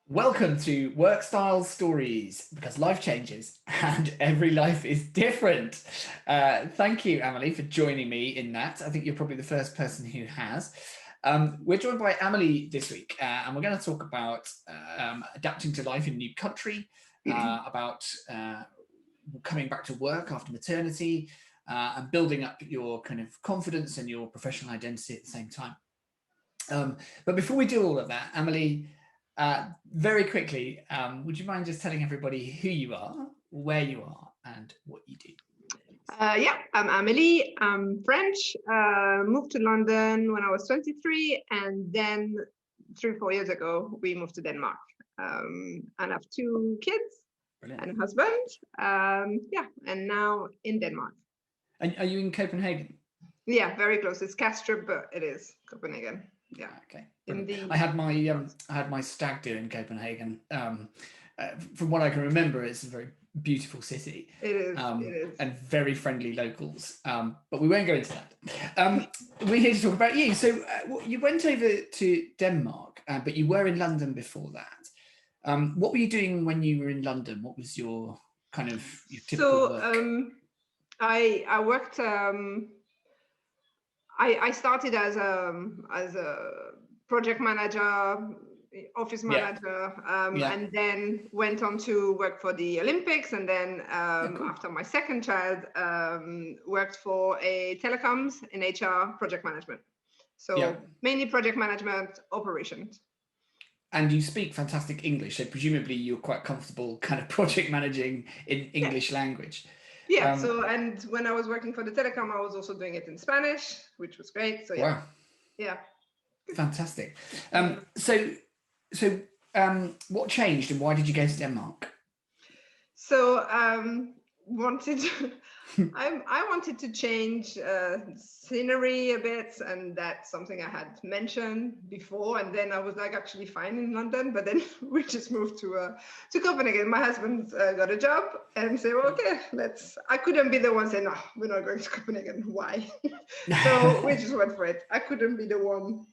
Welcome to Workstyle Stories, because life changes and every life is different. Thank you, Amelie, for joining me in that. I think you're probably the first person who has. We're joined by Amelie this week, and we're going to talk about adapting to life in a new country, about coming back to work after maternity, and building up your kind of confidence and your professional identity at the same time. But before we do all of that, Amelie, very quickly, would you mind just telling everybody who you are, where you are, and what you do? Yeah, I'm Amelie. I'm French. Moved to London when I was 23, and then 3-4 years ago we moved to Denmark. And I have 2 kids. Brilliant. And a husband. Yeah, and now in Denmark. And are you in Copenhagen? Yeah, very close. It's Kastrup, but it is Copenhagen. Yeah. Okay. I had my stag do in Copenhagen. From what I can remember, it's a very beautiful city. It is. And very friendly locals. But we won't go into that. We're here to talk about you. So you went over to Denmark, but you were in London before that. What were you doing when you were in London? What was your kind of your typical work? I worked. I started as a project manager, office manager, and then went on to work for the Olympics, and then cool. After my second child, worked for a telecoms in HR project management. So mainly project management operations. And you speak fantastic English, so presumably you're quite comfortable kind of project managing in English language. Yeah, and when I was working for the telecom, I was also doing it in Spanish, which was great. So yeah. Wow. Yeah. Fantastic. So what changed and why did you go to Denmark? So I wanted to change scenery a bit, and that's something I had mentioned before. And then I was like actually fine in London, but then we just moved to Copenhagen. My husband got a job and said, well, okay, I couldn't be the one saying, no, we're not going to Copenhagen. Why? So we just went for it. I couldn't be the one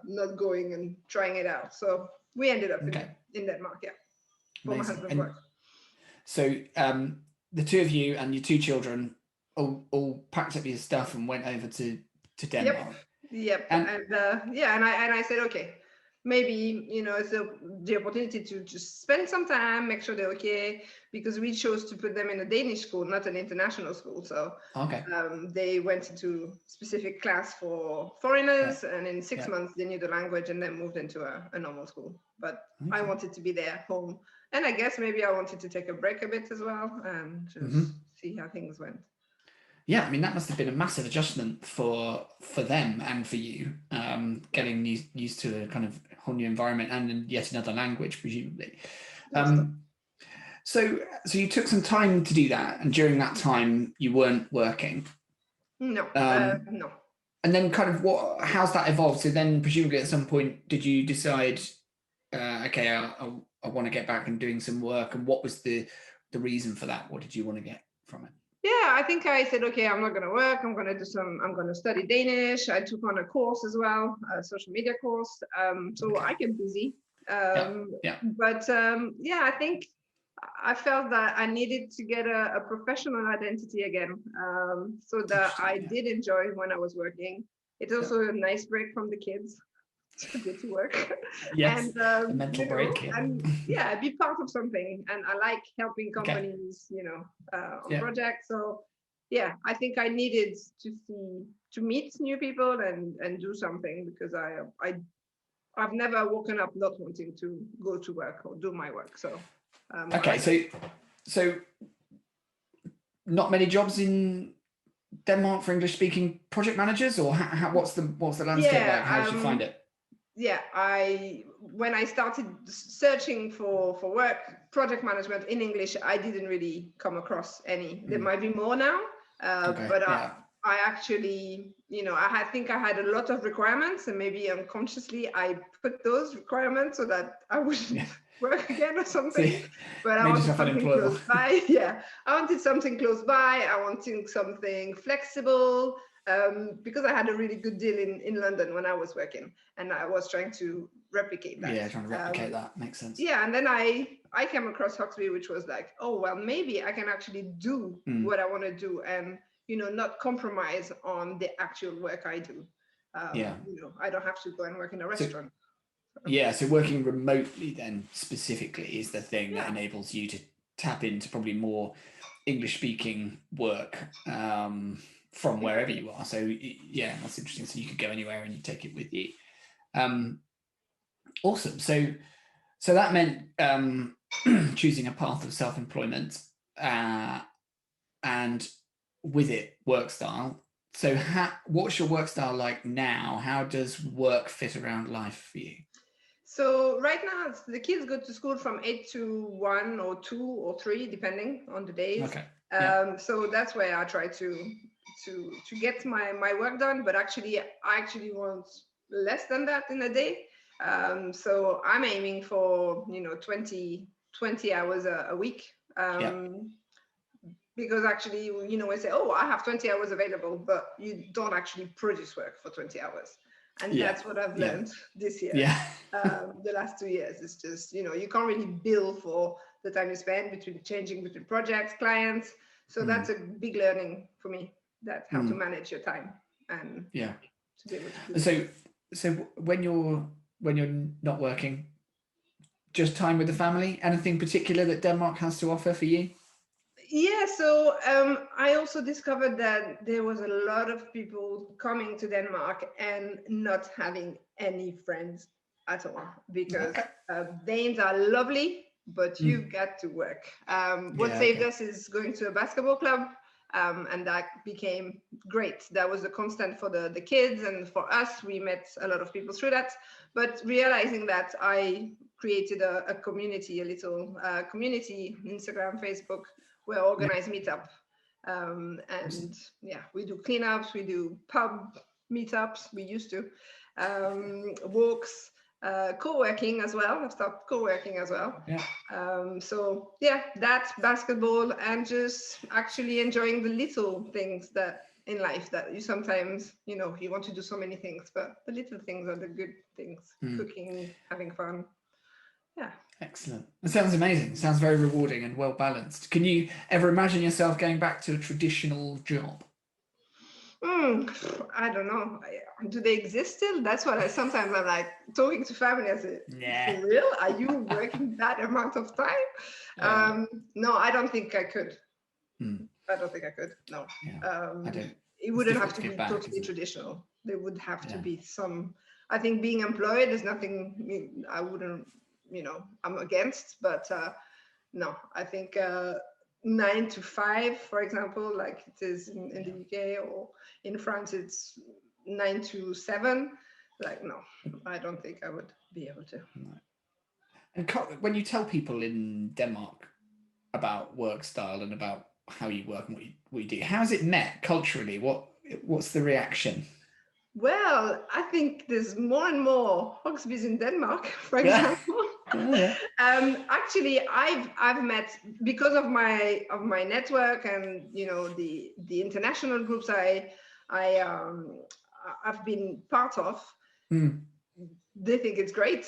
not going and trying it out. So we ended up in Denmark, for my husband's work. So the two of you and your 2 children all packed up your stuff and went over to Denmark. Yep. And I said, okay, maybe it's the opportunity to just spend some time, make sure they're okay, because we chose to put them in a Danish school, not an international school. So they went into specific class for foreigners, and in 6 months they knew the language and then moved into a normal school. But I wanted to be there home. And I guess maybe I wanted to take a break a bit as well and just see how things went. Yeah, I mean, that must have been a massive adjustment for them and for you, getting used to a kind of whole new environment and yet another language, presumably. So you took some time to do that, and during that time you weren't working? No, no. And then kind of how's that evolved? So then presumably at some point, did you decide, okay, I want to get back and doing some work, and what was the reason for that? What did you want to get from it? Yeah, I think I said, okay, I'm not going to work. I'm going to study Danish. I took on a course as well, a social media course. So I get busy. But I think I felt that I needed to get a professional identity again, so that I did enjoy when I was working. It's also a nice break from the kids. To go to work. Yes, and, a mental break. And be part of something. And I like helping companies, on projects. So I think I needed to meet new people and do something, because I've never woken up not wanting to go to work or do my work. So so not many jobs in Denmark for English-speaking project managers, or what's the landscape like? How did you find it? Yeah, when I started searching for work, project management in English, I didn't really come across any. There might be more now, but I actually, I think I had a lot of requirements, and maybe unconsciously I put those requirements so that I wouldn't work again or something. But I wanted something close by. Yeah, I wanted something close by. I wanted something flexible. because I had a really good deal in London when I was working, and I was trying to replicate that. Yeah, trying to replicate that makes sense. Yeah, and then I came across Huxley, which was like, oh well, maybe I can actually do what I want to do, and not compromise on the actual work I do. Yeah. I don't have to go and work in a restaurant. Yeah, so working remotely then specifically is the thing that Yeah. enables you to tap into probably more English-speaking work from wherever you are. So yeah, that's interesting. So you could go anywhere and you take it with you. Awesome. So that meant choosing a path of self-employment and with it Workstyle. So what's your work style like now? How does work fit around life for you? So right now the kids go to school from 8 to 1 or 2 or 3, depending on the days. Okay. Yeah. So that's where I try to get my work done, but I actually want less than that in a day. So I'm aiming for 20 hours a week. Because actually, we say, oh, I have 20 hours available, but you don't actually produce work for 20 hours. And that's what I've learned this year. Yeah. The last 2 years. It's just, you can't really bill for the time you spend changing between projects, clients. So that's a big learning for me, that how to manage your time and to be able to do it. So when you're not working, just time with the family, anything particular that Denmark has to offer for you? Yeah, so I also discovered that there was a lot of people coming to Denmark and not having any friends at all, because Danes are lovely, but you've got to work. What saved us is going to a basketball club, and that became great. That was a constant for the kids, and for us, we met a lot of people through that. But realizing that, I created a community, a little community, Instagram, Facebook, we organize meetup, and we do cleanups, we do pub meetups, we used to, walks, co-working as well. I've started co-working as well. So that's basketball, and just actually enjoying the little things that in life that you sometimes, you want to do so many things, but the little things are the good things. Cooking, having fun. Yeah. Excellent. It sounds amazing. It sounds very rewarding and well balanced. Can you ever imagine yourself going back to a traditional job? I don't know. Do they exist still? That's what sometimes I'm like talking to family. I say, for real? Are you working that amount of time? No, I don't think I could. I don't think I could. No. I don't. It wouldn't have to be totally traditional. There would have to be some. I think being employed is nothing I wouldn't, I'm against, but no, I think 9 to 5, for example, like it is in the UK, or in France, it's 9 to 7. Like, no, I don't think I would be able to. No. And when you tell people in Denmark about Workstyle and about how you work and what you do, how is it met culturally? What's the reaction? Well, I think there's more and more Hogsby's in Denmark, for example. Actually, I've met, because of my network and the international groups I've been part of. They think it's great.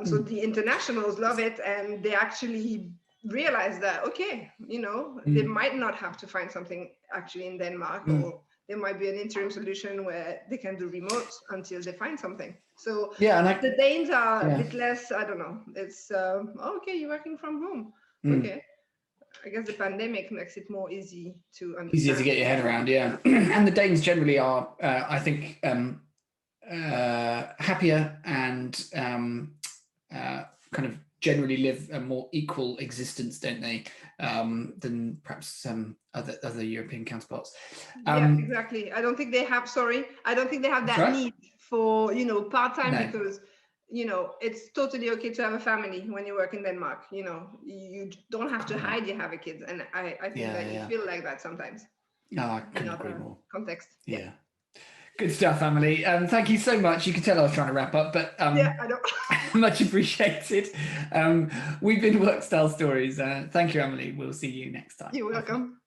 So the internationals love it, and they actually realize that they might not have to find something actually in Denmark, or there might be an interim solution where they can do remote until they find something. So the Danes are a bit less, I don't know. It's, okay, you're working from home. Okay. I guess the pandemic makes it more easy to understand. Easier to get your head around, And the Danes generally are, I think, happier and kind of generally live a more equal existence, don't they, than perhaps other European counterparts. Exactly. I don't think they have that need for part-time, because it's totally okay to have a family when you work in Denmark. You don't have to hide you have a kid, and I think that you feel like that sometimes. No, I couldn't agree more. Context. Good stuff, Amelie. Thank you so much. You can tell I was trying to wrap up, but I know. much appreciated. We've been Workstyle Stories. Thank you, Amelie. We'll see you next time. You're welcome.